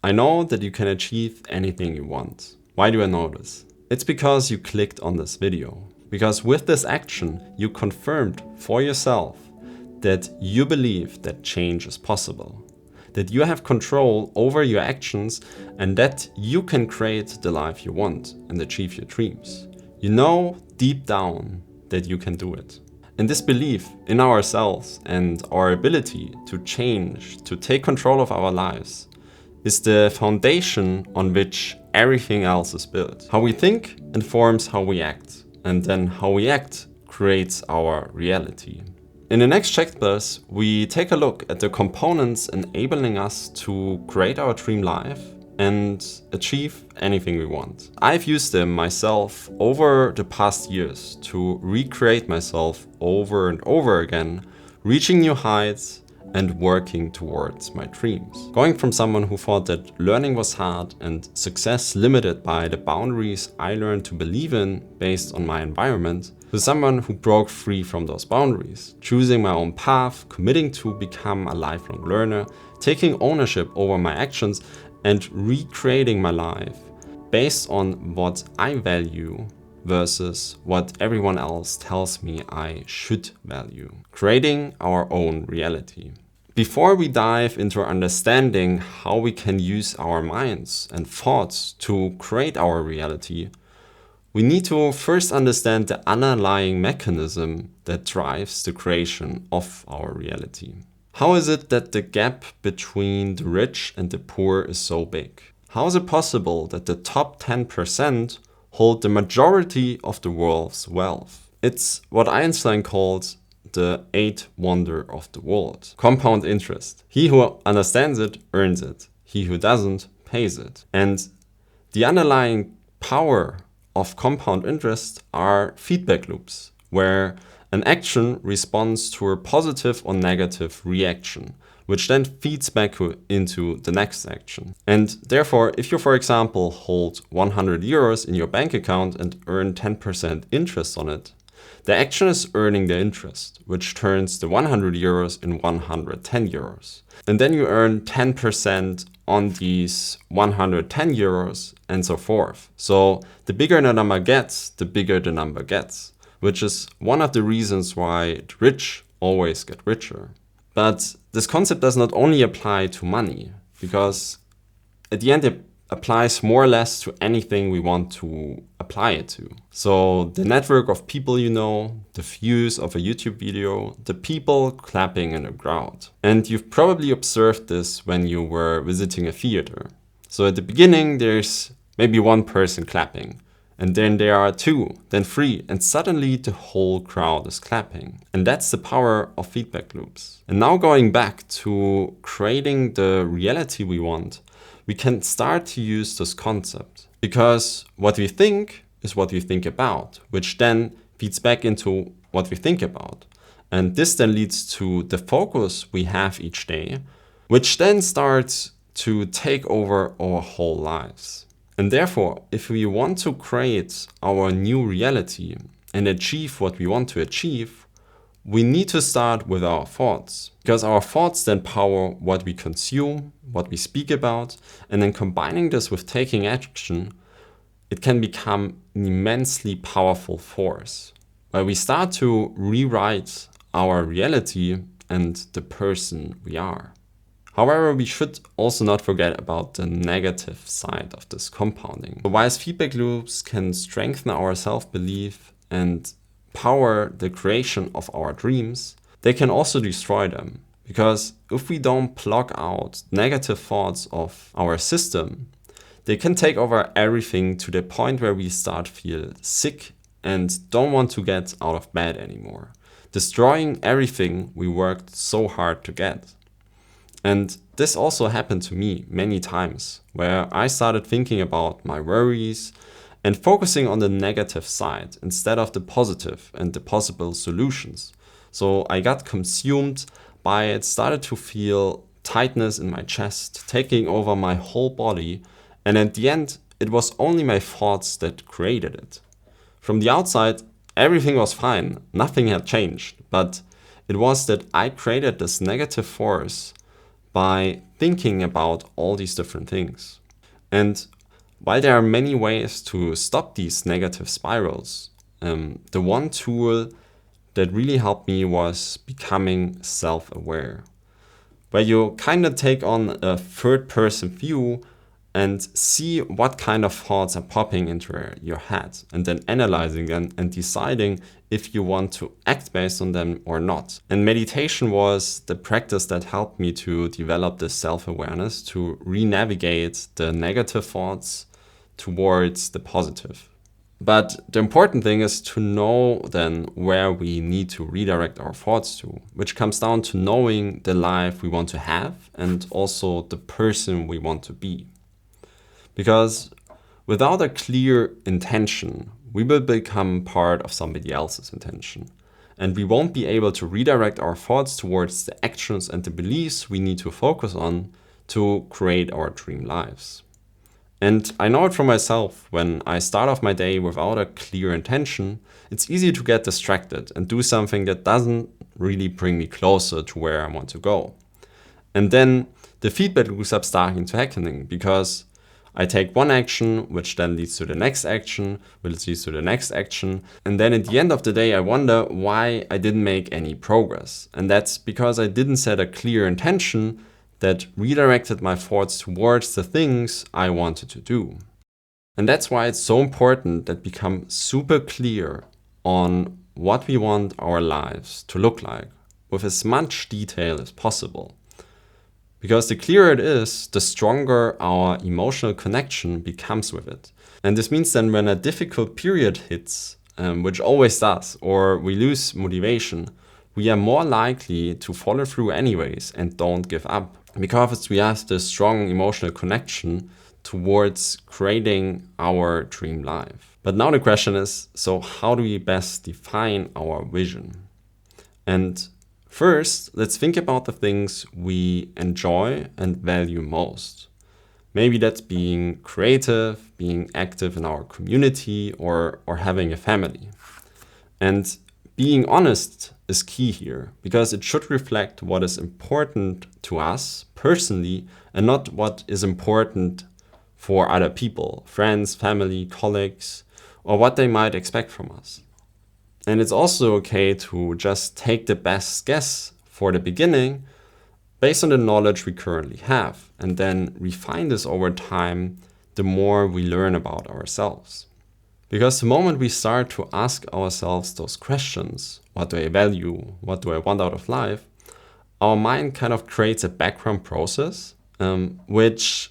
I know that you can achieve anything you want. Why do I know this? It's because you clicked on this video. Because with this action, you confirmed for yourself that you believe that change is possible, that you have control over your actions, and that you can create the life you want and achieve your dreams. You know deep down that you can do it. And this belief in ourselves and our ability to change, to take control of our lives, is the foundation on which everything else is built. How we think informs how we act, and then how we act creates our reality. In the next checklist, we take a look at the components enabling us to create our dream life and achieve anything we want. I've used them myself over the past years to recreate myself over and over again, reaching new heights and working towards my dreams. Going from someone who thought that learning was hard and success limited by the boundaries I learned to believe in based on my environment, to someone who broke free from those boundaries, choosing my own path, committing to become a lifelong learner, taking ownership over my actions, and recreating my life based on what I value versus what everyone else tells me I should value. Creating our own reality. Before we dive into understanding how we can use our minds and thoughts to create our reality, we need to first understand the underlying mechanism that drives the creation of our reality. How is it that the gap between the rich and the poor is so big? How is it possible that the top 10% hold the majority of the world's wealth? It's what Einstein called the eighth wonder of the world. Compound interest. He who understands it earns it. He who doesn't pays it. And the underlying power of compound interest are feedback loops, where an action responds to a positive or negative reaction, which then feeds back into the next action. And therefore, if you, for example, hold 100 euros in your bank account and earn 10% interest on it, the action is earning the interest, which turns the 100 euros in 110 euros. And then you earn 10% on these 110 euros and so forth. So the bigger the number gets, the bigger the number gets, which is one of the reasons why the rich always get richer. But this concept does not only apply to money, because at the end it applies more or less to anything we want to apply it to. So the network of people you know, the views of a YouTube video, the people clapping in a crowd. And you've probably observed this when you were visiting a theater. So at the beginning there's maybe one person clapping, and then there are two, then three, and suddenly the whole crowd is clapping. And that's the power of feedback loops. And now going back to creating the reality we want, we can start to use this concept. Because what we think is what we think about, which then feeds back into what we think about. And this then leads to the focus we have each day, which then starts to take over our whole lives. And therefore, if we want to create our new reality and achieve what we want to achieve, we need to start with our thoughts, because our thoughts then power what we consume, what we speak about, and then combining this with taking action, it can become an immensely powerful force, where we start to rewrite our reality and the person we are. However, we should also not forget about the negative side of this compounding. So whilst feedback loops can strengthen our self-belief and power the creation of our dreams, they can also destroy them. Because if we don't block out negative thoughts of our system, they can take over everything to the point where we start to feel sick and don't want to get out of bed anymore, destroying everything we worked so hard to get. And this also happened to me many times, where I started thinking about my worries and focusing on the negative side instead of the positive and the possible solutions. So I got consumed by it, started to feel tightness in my chest, taking over my whole body, and at the end, it was only my thoughts that created it. From the outside, everything was fine, nothing had changed, but it was that I created this negative force by thinking about all these different things. And while there are many ways to stop these negative spirals, the one tool that really helped me was becoming self-aware, where you kind of take on a third-person view and see what kind of thoughts are popping into your head, and then analyzing them and deciding if you want to act based on them or not. And meditation was the practice that helped me to develop this self-awareness, to re-navigate the negative thoughts towards the positive. But the important thing is to know then where we need to redirect our thoughts to, which comes down to knowing the life we want to have and also the person we want to be. Because without a clear intention, we will become part of somebody else's intention. And we won't be able to redirect our thoughts towards the actions and the beliefs we need to focus on to create our dream lives. And I know it from myself, when I start off my day without a clear intention, it's easy to get distracted and do something that doesn't really bring me closer to where I want to go. And then the feedback loops up starting to happening, because I take one action, which then leads to the next action, which leads to the next action. And then at the end of the day, I wonder why I didn't make any progress. And that's because I didn't set a clear intention that redirected my thoughts towards the things I wanted to do. And that's why it's so important that we become super clear on what we want our lives to look like, with as much detail as possible. Because the clearer it is, the stronger our emotional connection becomes with it. And this means then when a difficult period hits, which always does, or we lose motivation, we are more likely to follow through anyways and don't give up. Because we have this strong emotional connection towards creating our dream life. But now the question is, so how do we best define our vision? And first, let's think about the things we enjoy and value most. Maybe that's being creative, being active in our community, or having a family. And being honest is key here, because it should reflect what is important to us personally and not what is important for other people, friends, family, colleagues, or what they might expect from us. And it's also okay to just take the best guess for the beginning based on the knowledge we currently have, and then refine this over time the more we learn about ourselves. Because the moment we start to ask ourselves those questions, what do I value, what do I want out of life, our mind kind of creates a background process, which,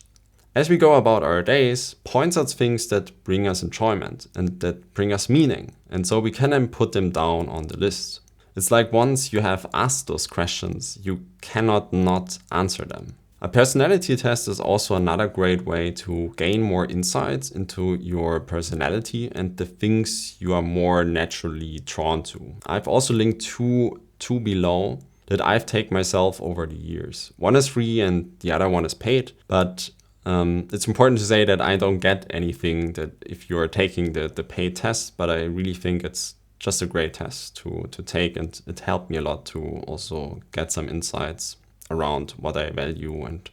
as we go about our days, points out things that bring us enjoyment and that bring us meaning. And so we can then put them down on the list. It's like once you have asked those questions, you cannot not answer them. A personality test is also another great way to gain more insights into your personality and the things you are more naturally drawn to. I've also linked two below that I've taken myself over the years. One is free and the other one is paid, but it's important to say that I don't get anything that if you're taking the paid test, but I really think it's just a great test to take, and it helped me a lot to also get some insights around what I value and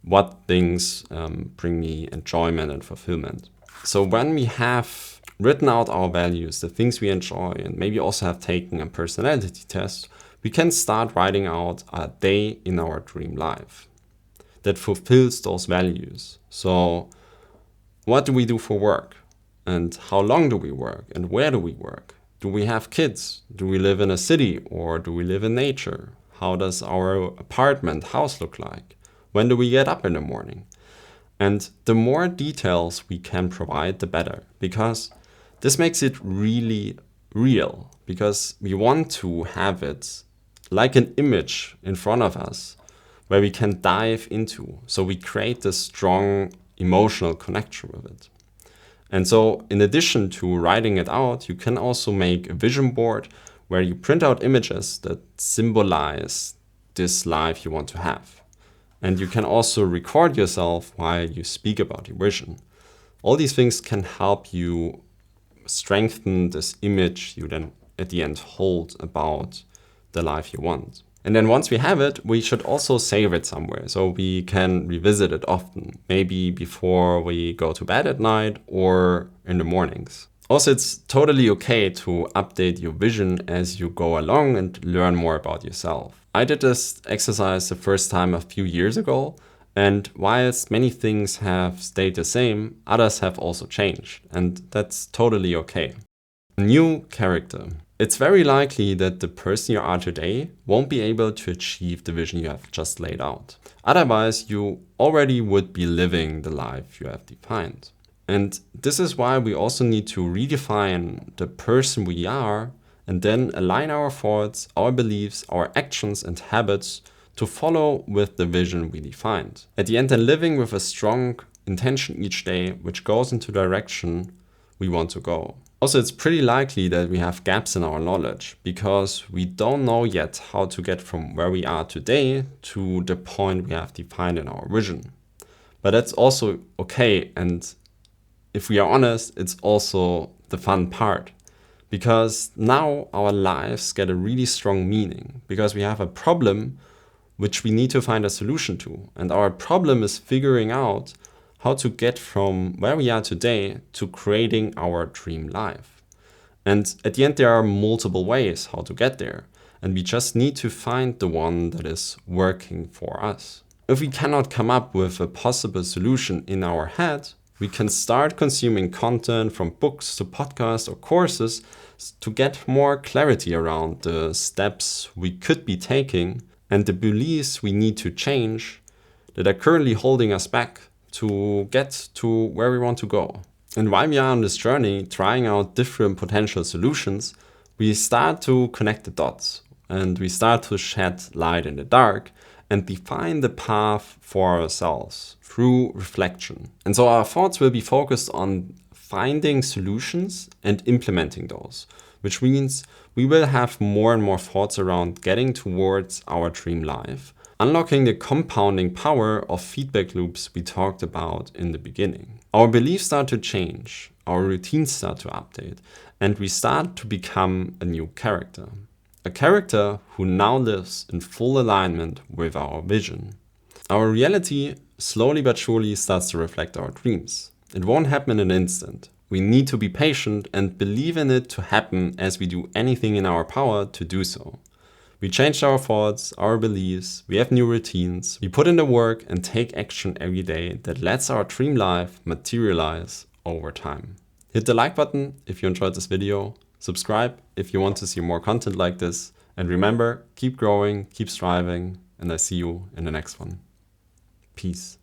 what things bring me enjoyment and fulfillment. So when we have written out our values, the things we enjoy, and maybe also have taken a personality test, we can start writing out a day in our dream life that fulfills those values. So what do we do for work? And how long do we work? And where do we work? Do we have kids? Do we live in a city or do we live in nature? How does our apartment, house look like? When do we get up in the morning? And the more details we can provide, the better, because this makes it really real, because we want to have it like an image in front of us where we can dive into. So we create this strong emotional connection with it. And so in addition to writing it out, you can also make a vision board where you print out images that symbolize this life you want to have. And you can also record yourself while you speak about your vision. All these things can help you strengthen this image you then at the end hold about the life you want. And then once we have it, we should also save it somewhere so we can revisit it often, maybe before we go to bed at night or in the mornings. Also, it's totally okay to update your vision as you go along and learn more about yourself. I did this exercise the first time a few years ago, and whilst many things have stayed the same, others have also changed, and that's totally okay. New character. It's very likely that the person you are today won't be able to achieve the vision you have just laid out. Otherwise, you already would be living the life you have defined. And this is why we also need to redefine the person we are and then align our thoughts, our beliefs, our actions and habits to follow with the vision we defined. At the end, then living with a strong intention each day which goes into the direction we want to go. Also, it's pretty likely that we have gaps in our knowledge because we don't know yet how to get from where we are today to the point we have defined in our vision. But that's also okay, and if we are honest, it's also the fun part. Because now our lives get a really strong meaning because we have a problem which we need to find a solution to. And our problem is figuring out how to get from where we are today to creating our dream life. And at the end, there are multiple ways how to get there. And we just need to find the one that is working for us. If we cannot come up with a possible solution in our head, we can start consuming content from books to podcasts or courses to get more clarity around the steps we could be taking and the beliefs we need to change that are currently holding us back to get to where we want to go. And while we are on this journey, trying out different potential solutions, we start to connect the dots and we start to shed light in the dark and define the path for ourselves through reflection. And so our thoughts will be focused on finding solutions and implementing those, which means we will have more and more thoughts around getting towards our dream life, unlocking the compounding power of feedback loops we talked about in the beginning. Our beliefs start to change, our routines start to update, and we start to become a new character. A character who now lives in full alignment with our vision. Our reality slowly but surely starts to reflect our dreams. It won't happen in an instant. We need to be patient and believe in it to happen as we do anything in our power to do so. We changed our thoughts, our beliefs, we have new routines, we put in the work and take action every day that lets our dream life materialize over time. Hit the like button if you enjoyed this video, subscribe if you want to see more content like this, and remember, keep growing, keep striving, and I see you in the next one. Peace.